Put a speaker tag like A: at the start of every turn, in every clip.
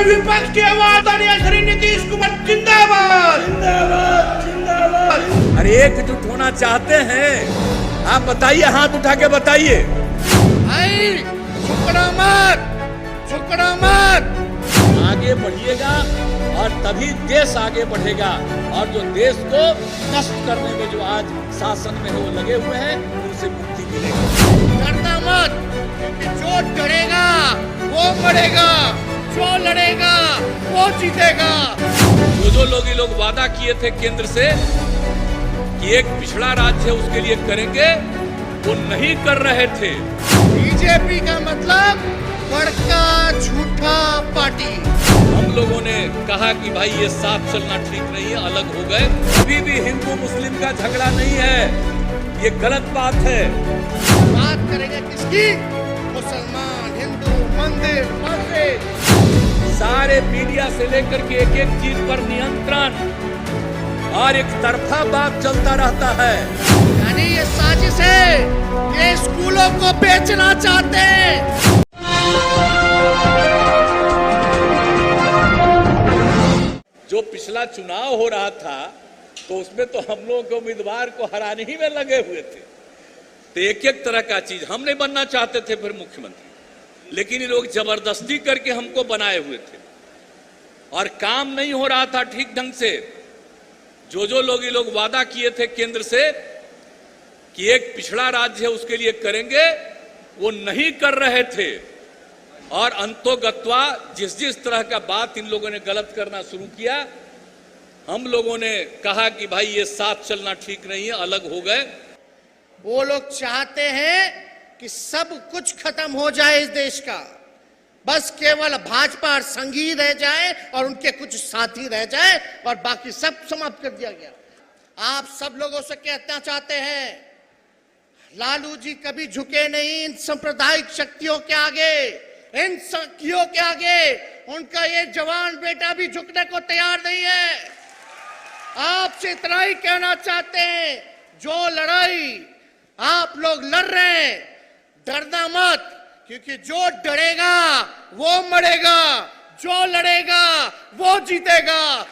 A: विपक्ष की आवाज आदरणीय श्री नीतीश कुमार जिंदाबाद जिंदाबाद जिंदाबाद।
B: अरे एकजुट होना चाहते हैं आप बताइए, हाथ उठा के बताइए।
A: भाई झुकना मत,
B: आगे बढ़िएगा और तभी देश आगे बढ़ेगा। और जो देश को नष्ट करने में जो आज शासन में वो लगे हुए हैं उनसे मुक्ति मिलेगी।
A: डरना मत, क्योंकि जो डरेगा वो मरेगा, जो लड़ेगा वो जीतेगा।
B: जो लोग ये लोग वादा किए थे केंद्र से कि एक पिछड़ा राज्य उसके लिए करेंगे, वो नहीं कर रहे थे।
A: बीजेपी का मतलब बड़का झूठा पार्टी।
B: हम लोगों ने कहा कि भाई ये साथ चलना ठीक नहीं है, अलग हो गए। अभी भी हिंदू मुस्लिम का झगड़ा नहीं है, ये गलत बात है।
A: बात करेंगे किसकी? मुसलमान, हिंदू, मंदिर, मस्जिद,
B: सारे मीडिया से लेकर के एक एक चीज पर नियंत्रण और एक तरफा बात चलता रहता है।
A: यानी ये साजिश है, ये स्कूलों को बेचना चाहते हैं।
B: जो पिछला चुनाव हो रहा था तो उसमें तो हम लोगों के उम्मीदवार को हराने ही में लगे हुए थे। तो एक एक तरह का चीज हम नहीं बनना चाहते थे फिर मुख्यमंत्री, लेकिन ये लोग जबरदस्ती करके हमको बनाए हुए थे और काम नहीं हो रहा था ठीक ढंग से। जो लोग ये लोग वादा किए थे केंद्र से कि एक पिछड़ा राज्य है उसके लिए करेंगे, वो नहीं कर रहे थे। और अंतोगत्वा जिस तरह का बात इन लोगों ने गलत करना शुरू किया, हम लोगों ने कहा कि भाई ये साथ चलना ठीक नहीं है, अलग हो गए।
A: वो लोग चाहते हैं कि सब कुछ खत्म हो जाए इस देश का, बस केवल भाजपा और संघी रह जाए और उनके कुछ साथी रह जाए और बाकी सब समाप्त कर दिया गया। आप सब लोगों से कहना चाहते हैं, लालू जी कभी झुके नहीं इन सांप्रदायिक शक्तियों के आगे, इन शक्तियों के आगे उनका ये जवान बेटा भी झुकने को तैयार नहीं है। आपसे इतना ही कहना चाहते हैं, जो लड़ाई आप लोग लड़ रहे हैं, डरना मत, क्योंकि जो डरेगा वो मरेगा, जो लड़ेगा वो जीतेगा।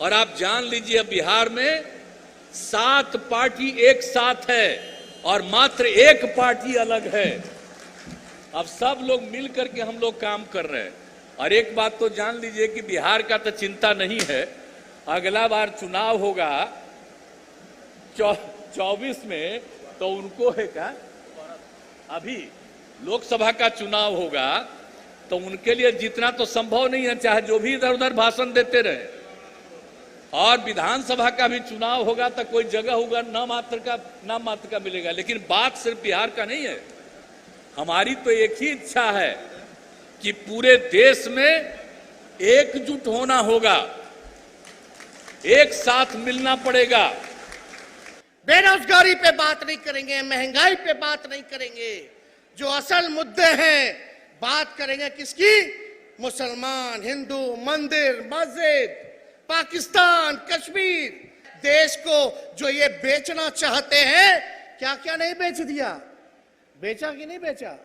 B: और आप जान लीजिए अब बिहार में 7 पार्टी एक साथ है और मात्र एक पार्टी अलग है। अब सब लोग मिल करके हम लोग काम कर रहे हैं। और एक बात तो जान लीजिए कि बिहार का तो चिंता नहीं है, अगला बार चुनाव होगा 24 में तो उनको है क्या, अभी लोकसभा का चुनाव होगा तो उनके लिए जीतना तो संभव नहीं है, चाहे जो भी इधर उधर भाषण देते रहे। और विधानसभा का भी चुनाव होगा तो कोई जगह होगा नाम मात्र का मिलेगा। लेकिन बात सिर्फ बिहार का नहीं है, हमारी तो एक ही इच्छा है कि पूरे देश में एकजुट होना होगा, एक साथ मिलना पड़ेगा।
A: बेरोजगारी पे बात नहीं करेंगे, महंगाई पे बात नहीं करेंगे, जो असल मुद्दे हैं बात करेंगे किसकी? मुसलमान, हिंदू, मंदिर, मस्जिद, पाकिस्तान, कश्मीर। देश को जो ये बेचना चाहते हैं, क्या क्या नहीं बेच दिया, बेचा कि नहीं बेचा?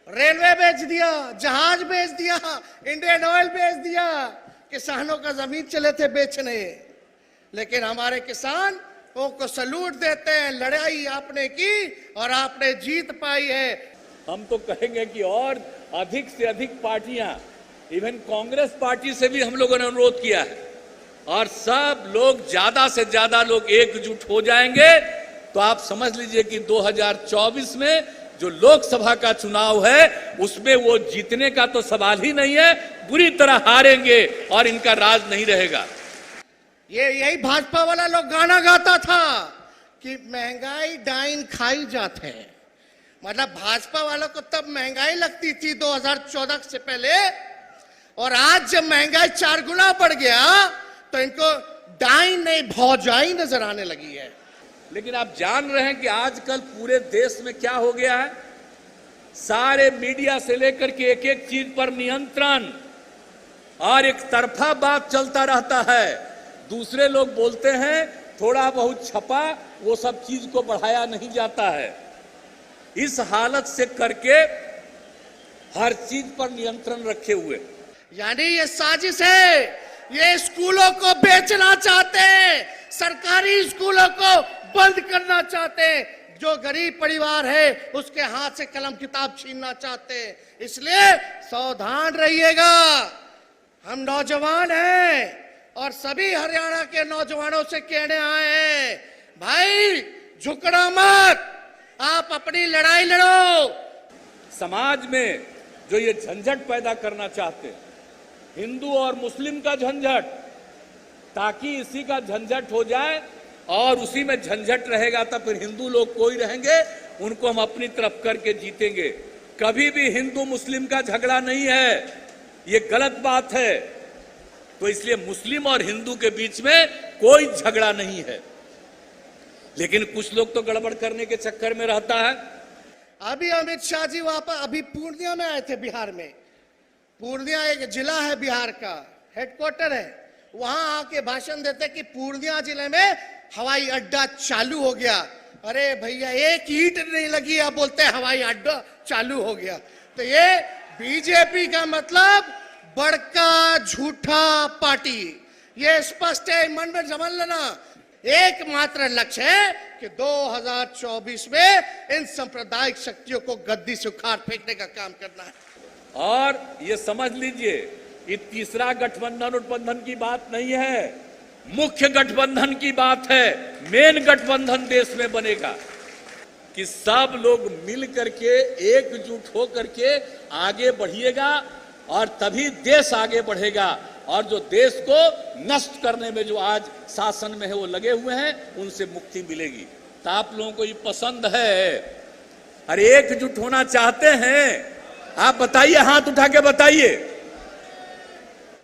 A: रेलवे बेच दिया, जहाज बेच दिया, इंडियन ऑयल बेच दिया, किसानों का जमीन चले थे बेचने। लेकिन हमारे किसान को सलूट देते हैं, लड़ाई आपने की और आपने जीत पाई है।
B: हम तो कहेंगे कि और अधिक से अधिक पार्टियां, इवन कांग्रेस पार्टी से भी हम लोगों ने अनुरोध किया है, और सब लोग ज्यादा से ज्यादा लोग एकजुट हो जाएंगे तो आप समझ लीजिए कि 2024 में जो लोकसभा का चुनाव है उसमें वो जीतने का तो सवाल ही नहीं है, बुरी तरह हारेंगे और इनका राज नहीं रहेगा।
A: यही भाजपा वाला लोग गाना गाता था कि महंगाई डाइन खाई जाते हैं। मतलब भाजपा वालों को तब महंगाई लगती थी 2014 से पहले, और आज जब महंगाई 4 गुना बढ़ गया तो इनको डाइन नहीं भौजाई नजर आने लगी है।
B: लेकिन आप जान रहे हैं कि आजकल पूरे देश में क्या हो गया है, सारे मीडिया से लेकर के एक एक चीज पर नियंत्रण और एक तरफा बात चलता रहता है। दूसरे लोग बोलते हैं, थोड़ा बहुत छपा, वो सब चीज को बढ़ाया नहीं जाता है। इस हालत से करके हर चीज पर नियंत्रण रखे हुए।
A: यानी ये साजिश है। ये स्कूलों को बेचना चाहते हैं, सरकारी स्कूलों को बंद करना चाहते हैं, जो गरीब परिवार है उसके हाथ से कलम किताब छीनना चाहते हैं। इसलिए सावधान रहिएगा। हम नौजवान हैं और सभी हरियाणा के नौजवानों से कहने आए हैं, भाई झुकना मत, आप अपनी लड़ाई लड़ो।
B: समाज में जो ये झंझट पैदा करना चाहते हैं, हिंदू और मुस्लिम का झंझट, ताकि इसी का झंझट हो जाए और उसी में झंझट रहेगा तब फिर हिंदू लोग कोई रहेंगे, उनको हम अपनी तरफ करके जीतेंगे। कभी भी हिंदू मुस्लिम का झगड़ा नहीं है, ये गलत बात है। तो इसलिए मुस्लिम और हिंदू के बीच में कोई झगड़ा नहीं है, लेकिन कुछ लोग तो गड़बड़ करने के चक्कर में रहता है।
A: अभी अमित शाह जी वापस अभी पूर्णिया में आए थे, बिहार में। पूर्णिया एक जिला है बिहार का, हेडक्वार्टर है। वहां आके भाषण देते कि पूर्णिया जिले में हवाई अड्डा चालू हो गया। अरे भैया, एक ईंट नहीं लगी, आप बोलते हैं हवाई अड्डा चालू हो गया। तो ये बीजेपी का मतलब बड़का झूठा पार्टी, ये स्पष्ट है, मन में समझ लेना। एकमात्र लक्ष्य है कि 2024 में इन सांप्रदायिक शक्तियों को गद्दी से उखाड़ फेंकने का काम करना है।
B: और ये समझ लीजिए, ये तीसरा गठबंधन उठबंधन की बात नहीं है, मुख्य गठबंधन की बात है। मेन गठबंधन देश में बनेगा कि सब लोग मिल करके एकजुट हो करके आगे बढ़िएगा और तभी देश आगे बढ़ेगा। और जो देश को नष्ट करने में जो आज शासन में है वो लगे हुए हैं, उनसे मुक्ति मिलेगी। तो आप लोगों को ये पसंद है, अरे एकजुट होना चाहते हैं? आप बताइए, हाथ उठा के बताइए।